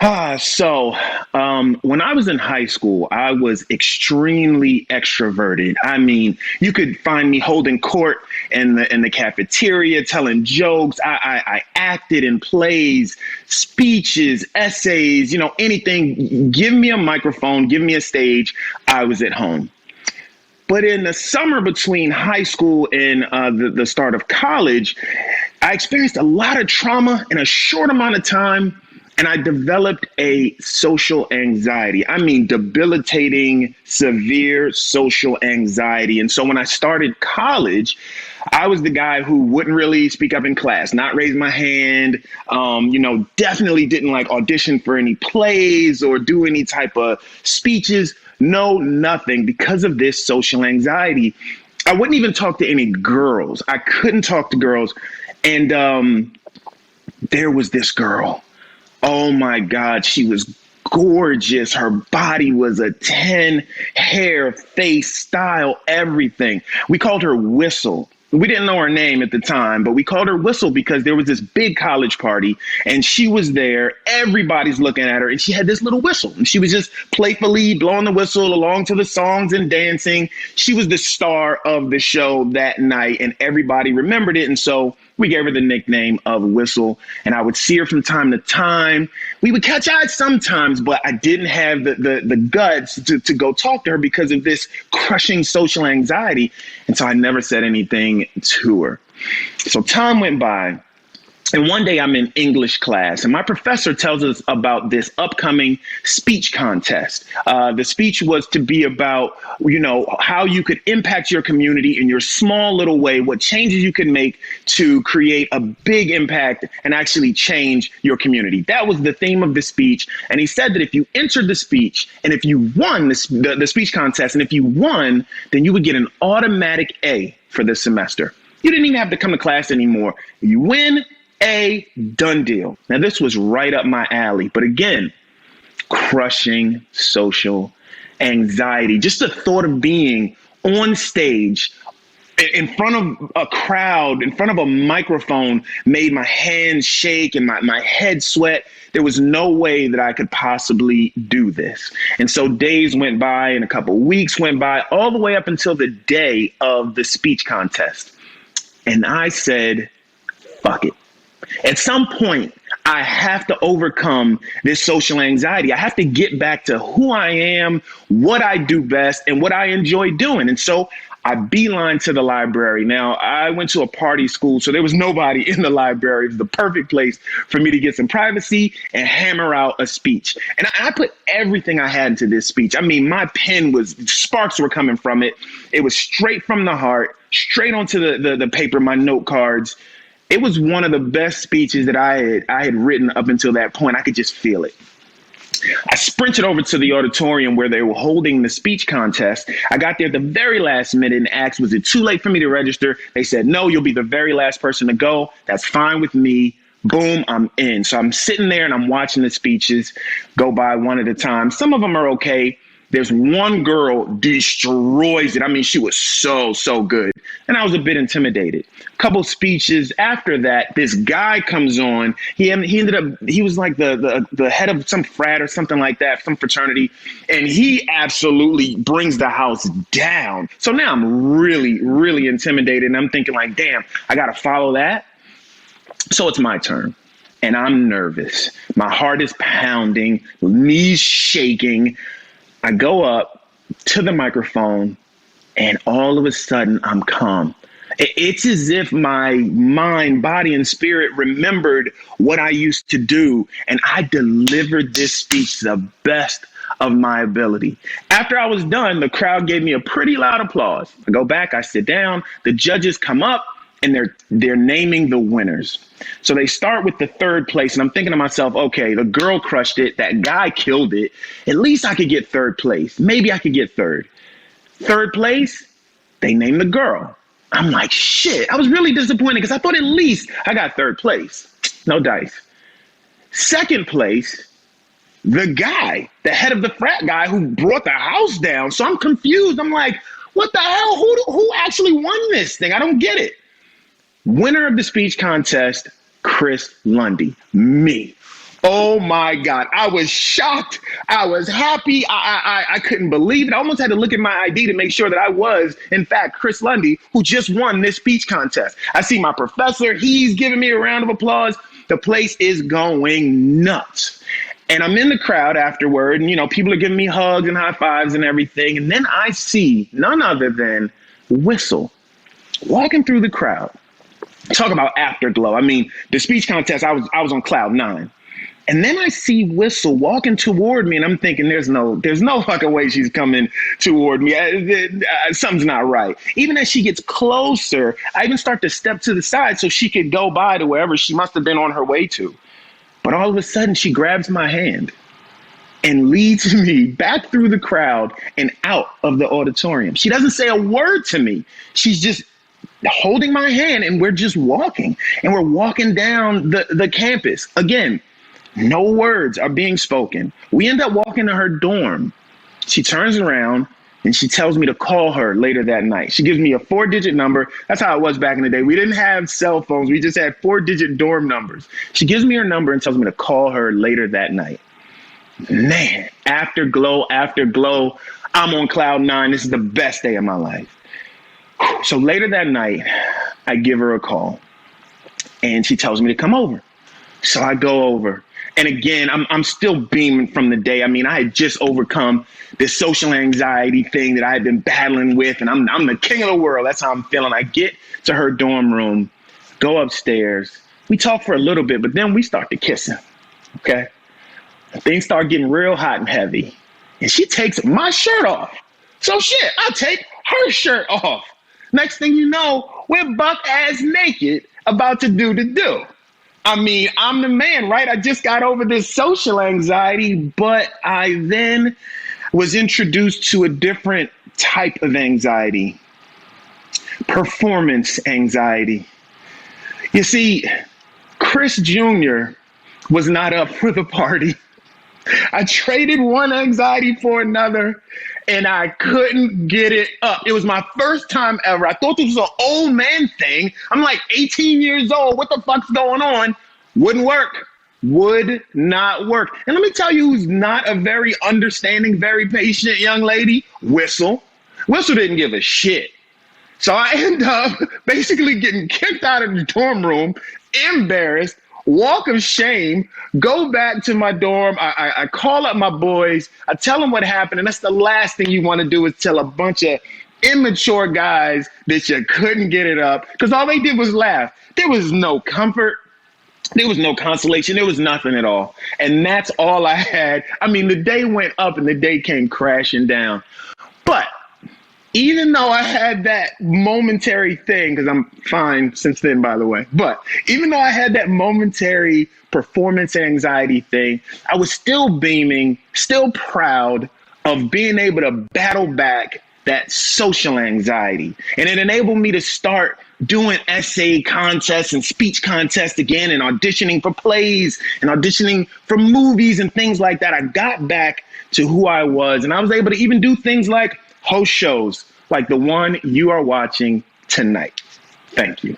When I was in high school, I was extremely extroverted. I mean, you could find me holding court in the cafeteria, telling jokes. I acted in plays, speeches, essays, anything. Give me a microphone, give me a stage. I was at home. But in the summer between high school and the start of college, I experienced a lot of trauma in a short amount of time, and I developed a social anxiety. I mean, debilitating, severe social anxiety. And so when I started college, I was the guy who wouldn't really speak up in class, not raise my hand, definitely didn't like audition for any plays or do any type of speeches. No, nothing, because of this social anxiety. I wouldn't even talk to any girls. I couldn't talk to girls. And there was this girl. Oh my God, she was gorgeous. Her body was a 10, hair, face, style, everything. We called her Whistle. We didn't know her name at the time, but we called her Whistle because there was this big college party and she was there. Everybody's looking at her and she had this little whistle and she was just playfully blowing the whistle along to the songs and dancing. She was the star of the show that night and everybody remembered it. And so we gave her the nickname of Whistle, and I would see her from time to time. We would catch eyes sometimes, but I didn't have the guts to go talk to her because of this crushing social anxiety. And so I never said anything to her. So time went by. And one day I'm in English class and my professor tells us about this upcoming speech contest. The speech was to be about, how you could impact your community in your small little way, what changes you can make to create a big impact and actually change your community. That was the theme of the speech. And he said that if you entered the speech and if you won the speech contest and if you won, then you would get an automatic A for this semester. You didn't even have to come to class anymore. You win. A done deal. Now, this was right up my alley. But again, crushing social anxiety. Just the thought of being on stage in front of a crowd, in front of a microphone, made my hands shake and my head sweat. There was no way that I could possibly do this. And so days went by and a couple weeks went by, all the way up until the day of the speech contest. And I said, fuck it. At some point, I have to overcome this social anxiety. I have to get back to who I am, what I do best, and what I enjoy doing. And so I beeline to the library. Now, I went to a party school, so there was nobody in the library. It was the perfect place for me to get some privacy and hammer out a speech. And I put everything I had into this speech. I mean, my pen sparks were coming from it. It was straight from the heart, straight onto the paper, my note cards. It was one of the best speeches that I had written up until that point. I could just feel it. I sprinted over to the auditorium where they were holding the speech contest. I got there at the very last minute and asked, was it too late for me to register? They said, no, you'll be the very last person to go. That's fine with me. Boom, I'm in. So I'm sitting there and I'm watching the speeches go by one at a time. Some of them are okay. There's one girl destroys it. I mean, she was so good. And I was a bit intimidated. A couple speeches after that, this guy comes on. He was like the head of some frat or something like that, some fraternity. And he absolutely brings the house down. So now I'm really intimidated. And I'm thinking like, damn, I got to follow that. So it's my turn. And I'm nervous. My heart is pounding, knees shaking. I go up to the microphone and all of a sudden I'm calm. It's as if my mind, body, and spirit remembered what I used to do. And I delivered this speech to the best of my ability. After I was done, the crowd gave me a pretty loud applause. I go back, I sit down, the judges come up and they're naming the winners. So they start with the third place. And I'm thinking to myself, okay, the girl crushed it. That guy killed it. At least I could get third place. Maybe I could get third. Third place, they named the girl. I'm like, shit. I was really disappointed because I thought at least I got third place. No dice. Second place, the guy, the head of the frat guy who brought the house down. So I'm confused. I'm like, what the hell? Who actually won this thing? I don't get it. Winner of the speech contest, Chris Lundy, me. Oh my God. I was shocked. I was happy. I couldn't believe it. I almost had to look at my ID to make sure that I was, in fact, Chris Lundy, who just won this speech contest. I see my professor. He's giving me a round of applause. The place is going nuts. And I'm in the crowd afterward, and, people are giving me hugs and high fives and everything. And then I see none other than Whistle walking through the crowd. Talk about afterglow. I mean, the speech contest, I was on cloud nine. And then I see Whistle walking toward me, and I'm thinking, there's no fucking way she's coming toward me. Something's not right. Even as she gets closer, I even start to step to the side so she could go by to wherever she must have been on her way to. But all of a sudden, she grabs my hand and leads me back through the crowd and out of the auditorium. She doesn't say a word to me. She's just holding my hand, and we're just walking. And we're walking down the campus. Again, no words are being spoken. We end up walking to her dorm. She turns around and she tells me to call her later that night. She gives me a 4-digit number. That's how it was back in the day. We didn't have cell phones. We just had 4-digit dorm numbers. She gives me her number and tells me to call her later that night. Man, afterglow. I'm on cloud nine. This is the best day of my life. So later that night, I give her a call and she tells me to come over. So I go over. And again, I'm still beaming from the day. I mean, I had just overcome this social anxiety thing that I had been battling with, and I'm the king of the world. That's how I'm feeling. I get to her dorm room, go upstairs. We talk for a little bit, but then we start to kissing, okay? Things start getting real hot and heavy, and she takes my shirt off. So shit, I take her shirt off. Next thing you know, we're buck-ass naked about to do the do. I mean, I'm the man, right? I just got over this social anxiety, but I then was introduced to a different type of anxiety, performance anxiety. You see, Chris Jr. was not up for the party. I traded one anxiety for another, and I couldn't get it up. It was my first time ever. I thought this was an old man thing. I'm like 18 years old. What the fuck's going on? Wouldn't work. Would not work. And let me tell you who's not a very understanding, very patient young lady. Whistle. Whistle didn't give a shit. So I end up basically getting kicked out of the dorm room, embarrassed, walk of shame, go back to my dorm. I call up my boys. I tell them what happened. And that's the last thing you want to do is tell a bunch of immature guys that you couldn't get it up, because all they did was laugh. There was no comfort. There was no consolation. There was nothing at all. And that's all I had. I mean, the day went up and the day came crashing down. But even though I had that momentary thing, because I'm fine since then, by the way, but even though I had that momentary performance anxiety thing, I was still beaming, still proud of being able to battle back that social anxiety. And it enabled me to start doing essay contests and speech contests again, and auditioning for plays and auditioning for movies and things like that. I got back to who I was, and I was able to even do things like host shows like the one you are watching tonight. Thank you.